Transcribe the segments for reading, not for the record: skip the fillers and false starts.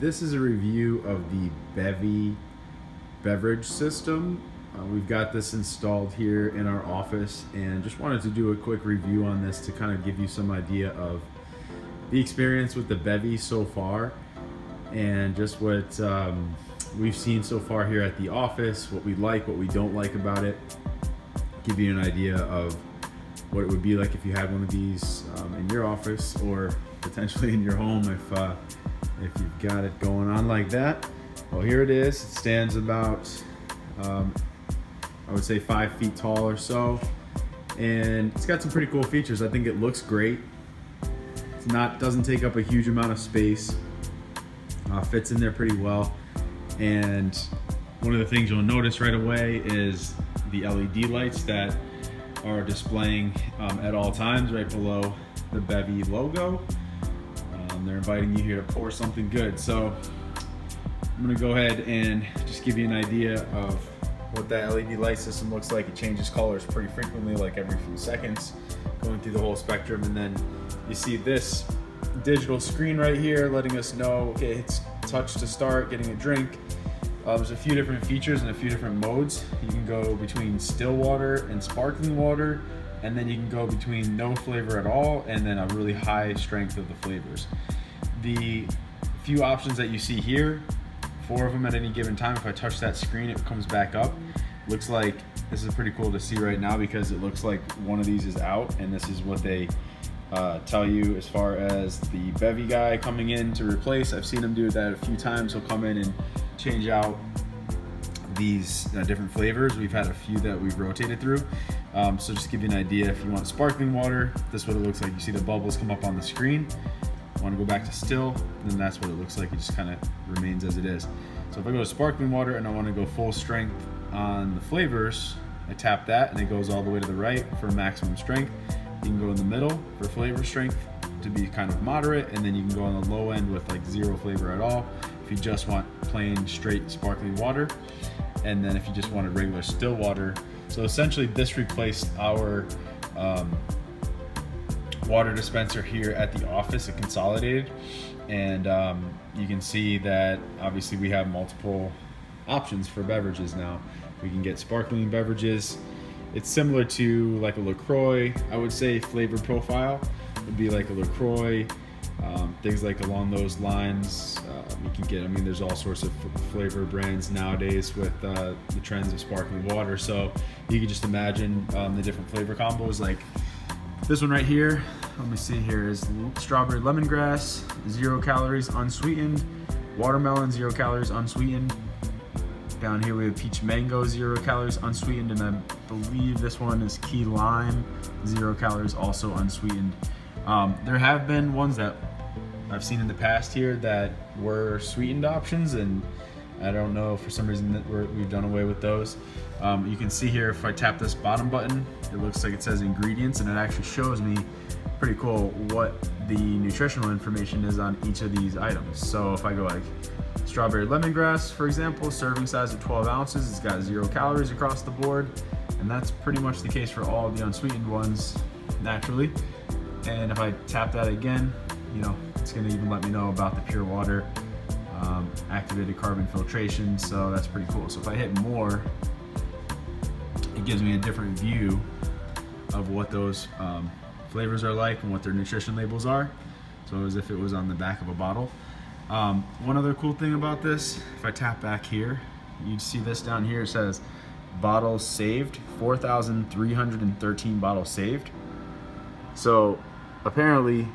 This is a review of the Bevi Beverage system. We've got this installed here in our office and just wanted to do a quick review on this to kind of give you some idea of the experience with the Bevi so far and just what we've seen so far here at the office, what we like, what we don't like about it, give you an idea of what it would be like if you had one of these in your office or potentially in your home if you've got it going on like that. Well, here it is. It stands about I would say 5 feet tall or so, and it's got some pretty cool features. I think it looks great. Doesn't take up a huge amount of space, fits in there pretty well, and one of the things you'll notice right away is the LED lights that are displaying at all times right below the Bevi logo. They're inviting you here to pour something good. So I'm gonna go ahead and just give you an idea of what that LED light system looks like. It changes colors pretty frequently, like every few seconds, going through the whole spectrum. And then you see this digital screen right here letting us know, okay, it's touch to start getting a drink. There's a few different features and a few different modes. You can go between still water and sparkling water, and then you can go between no flavor at all and then a really high strength of the flavors. The few options that you see here, 4 of them at any given time. If I touch that screen, it comes back up. Looks like this is pretty cool to see right now because it looks like one of these is out, and this is what they tell you as far as the Bevi guy coming in to replace. I've seen him do that a few times. He'll come in and change out these different flavors. We've had a few that we've rotated through. So just to give you an idea, if you want sparkling water, this is what it looks like. You see the bubbles come up on the screen. Want to go back to still, then that's what it looks like. It just kind of remains as it is. So if I go to sparkling water and I want to go full strength on the flavors, I tap that and it goes all the way to the right for maximum strength. You can go in the middle for flavor strength to be kind of moderate, and then you can go on the low end with like 0 flavor at all if you just want plain straight sparkling water, and then if you just wanted regular still water. So essentially this replaced our water dispenser here at the office. It consolidated, and you can see that obviously we have multiple options for beverages now. We can get sparkling beverages. It's similar to like a LaCroix, I would say. Flavor profile would be like a LaCroix, things like along those lines. You can get, I mean, there's all sorts of flavor brands nowadays with the trends of sparkling water. So you can just imagine the different flavor combos. Like this one right here, let me see here, is strawberry lemongrass, 0 calories, unsweetened. Watermelon, 0 calories, unsweetened. Down here we have peach mango, 0 calories, unsweetened, and I believe this one is key lime, 0 calories, also unsweetened. There have been ones that I've seen in the past here that were sweetened options, and I don't know, for some reason that we've done away with those. You can see here, if I tap this bottom button, it looks like it says ingredients, and it actually shows me, pretty cool, what the nutritional information is on each of these items. So if I go like strawberry lemongrass, for example, serving size of 12 ounces, it's got 0 calories across the board, and that's pretty much the case for all of the unsweetened ones, naturally. And if I tap that again, you know, it's gonna even let me know about the pure water, activated carbon filtration, so that's pretty cool. So if I hit more, it gives me a different view of what those flavors are like and what their nutrition labels are, so as if it was on the back of a bottle. One other cool thing about this, if I tap back here, you'd see this down here. It says bottles saved, 4,313 bottles saved. So apparently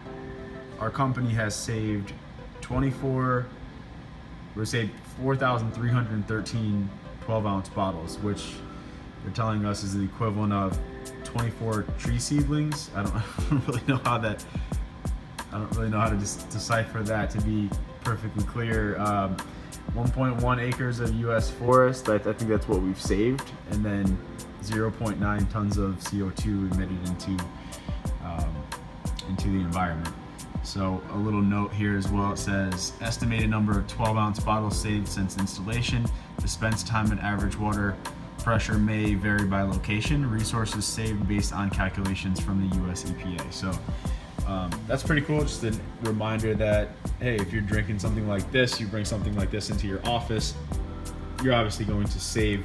our company has saved 4,313 12-ounce bottles, which they're telling us is the equivalent of 24 tree seedlings. I don't really know how to decipher that, to be perfectly clear. 1.1 acres of U.S. forest, I think that's what we've saved, and then 0.9 tons of CO2 emitted into the environment. So a little note here as well, it says estimated number of 12-ounce bottles saved since installation, dispense time and average water pressure may vary by location, resources saved based on calculations from the US EPA. So that's pretty cool. Just a reminder that, hey, if you're drinking something like this, you bring something like this into your office, you're obviously going to save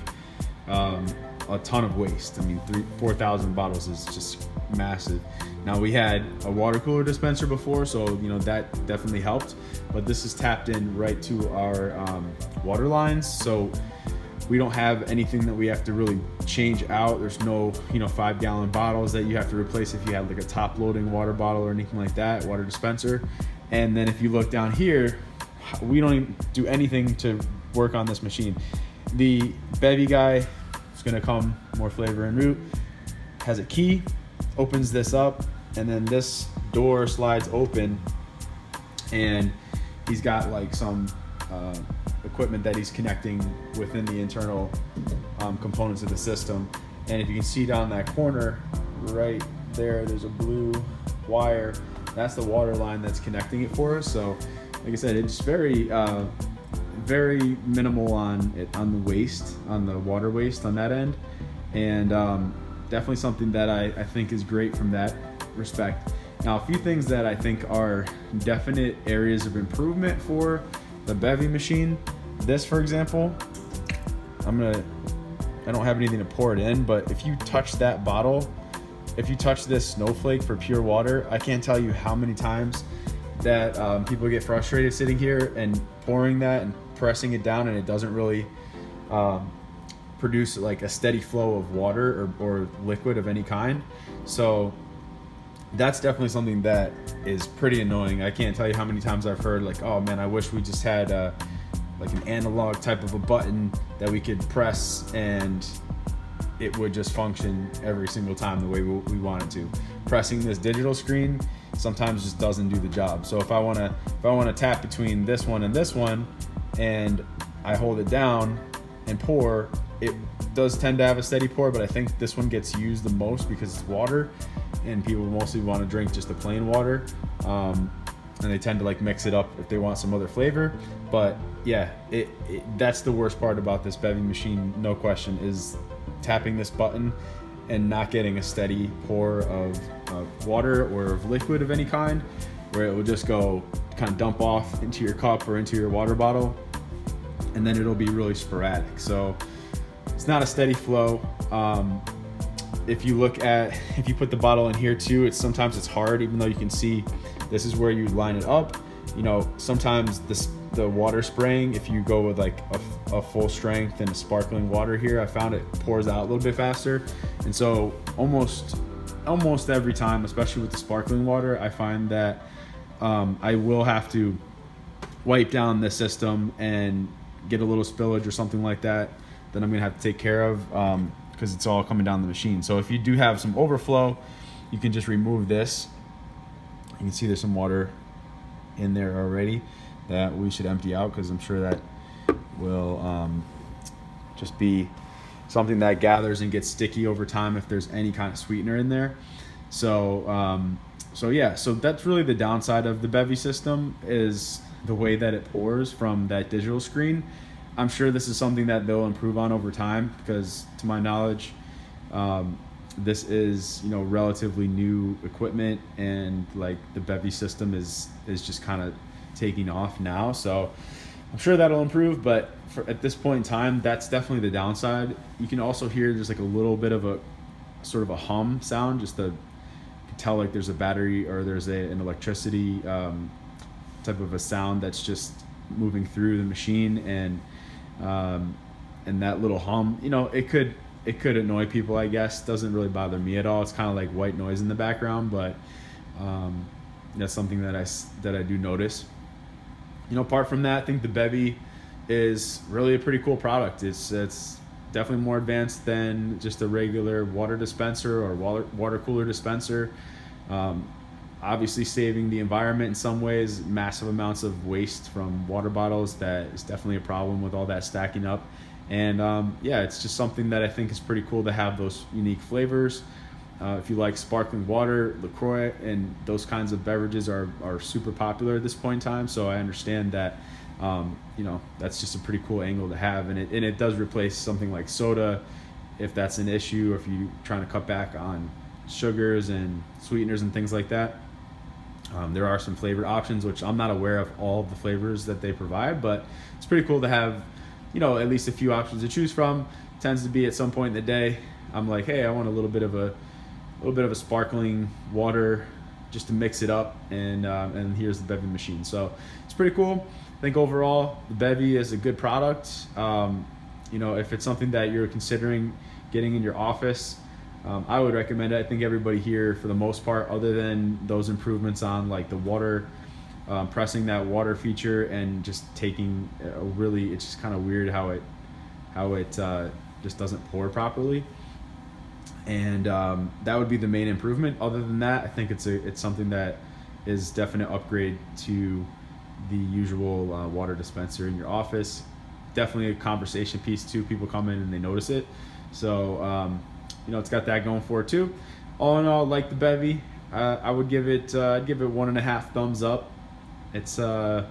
a ton of waste. I mean, 4,000 bottles is just massive. Now, we had a water cooler dispenser before, so that definitely helped, but this is tapped in right to our water lines, so we don't have anything that we have to really change out. There's no 5-gallon bottles that you have to replace if you have like a top loading water bottle or anything like that, water dispenser. And then if you look down here, we don't even do anything to work on this machine. The Bevi guy is going to come, more flavor and root, has a key, opens this up, and then this door slides open, and he's got like some equipment that he's connecting within the internal components of the system. And if you can see down that corner right there, there's a blue wire. That's the water line that's connecting it for us. So like I said, it's very very minimal on the waste, on the water waste on that end, and definitely something that I think is great from that respect. Now, a few things that I think are definite areas of improvement for the Bevi machine. This, for example, I don't have anything to pour it in, but if you touch that bottle, if you touch this snowflake for pure water, I can't tell you how many times that people get frustrated sitting here and pouring that and pressing it down, and it doesn't really produce like a steady flow of water or liquid of any kind. So that's definitely something that is pretty annoying. I can't tell you how many times I've heard like, oh man, I wish we just had like an analog type of a button that we could press and it would just function every single time the way we want it to. Pressing this digital screen sometimes just doesn't do the job. So if I want to tap between this one and I hold it down and pour, it does tend to have a steady pour, but I think this one gets used the most because it's water and people mostly want to drink just the plain water, and they tend to like mix it up if they want some other flavor. But yeah, that's the worst part about this Bevi machine, no question, is tapping this button and not getting a steady pour of water or of liquid of any kind, where it will just go kind of dump off into your cup or into your water bottle, and then it'll be really sporadic. So it's not a steady flow. If you put the bottle in here too, sometimes it's hard, even though you can see this is where you line it up. Sometimes the water spraying, if you go with like a full strength and a sparkling water here, I found it pours out a little bit faster. And so almost every time, especially with the sparkling water, I find that I will have to wipe down the system and get a little spillage or something like that I'm gonna have to take care of, because it's all coming down the machine. So if you do have some overflow, you can just remove this. You can see there's some water in there already that we should empty out, because I'm sure that will just be something that gathers and gets sticky over time if there's any kind of sweetener in there. So so that's really the downside of the Bevi system, is the way that it pours from that digital screen. I'm sure this is something that they'll improve on over time, because to my knowledge, this is relatively new equipment, and like the Bevi system is just kind of taking off now. So I'm sure that'll improve, but at this point in time, that's definitely the downside. You can also hear there's like a little bit of a sort of a hum sound, just you can tell like there's a battery or there's an electricity type of a sound that's just moving through the machine, and that little hum, it could annoy people, I guess. Doesn't really bother me at all. It's kind of like white noise in the background, but that's something that I do notice. Apart from that, I think the Bevi is really a pretty cool product. It's definitely more advanced than just a regular water dispenser or water cooler dispenser. Obviously saving the environment in some ways, massive amounts of waste from water bottles. That is definitely a problem with all that stacking up. And it's just something that I think is pretty cool to have those unique flavors. If you like sparkling water, LaCroix, and those kinds of beverages are super popular at this point in time. So I understand that, that's just a pretty cool angle to have. And it does replace something like soda if that's an issue, or if you're trying to cut back on sugars and sweeteners and things like that. There are some flavored options, which I'm not aware of all of the flavors that they provide, but it's pretty cool to have, at least a few options to choose from. Tends to be at some point in the day, I'm like, hey, I want a little bit of a sparkling water just to mix it up, and here's the Bevi machine. So it's pretty cool. I think overall the Bevi is a good product. If it's something that you're considering getting in your office, I would recommend it. I think everybody here, for the most part, other than those improvements on like the water, pressing that water feature and just taking it's just kind of weird how it just doesn't pour properly. And that would be the main improvement. Other than that, I think it's something that is definite upgrade to the usual water dispenser in your office. Definitely a conversation piece too. People come in and they notice it. So it's got that going for it too. All in all, like the Bevi, I would give it I'd give it 1.5 thumbs up. It's a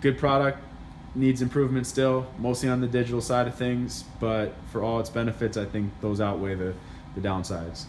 good product. Needs improvement still, mostly on the digital side of things, but for all its benefits, I think those outweigh the downsides.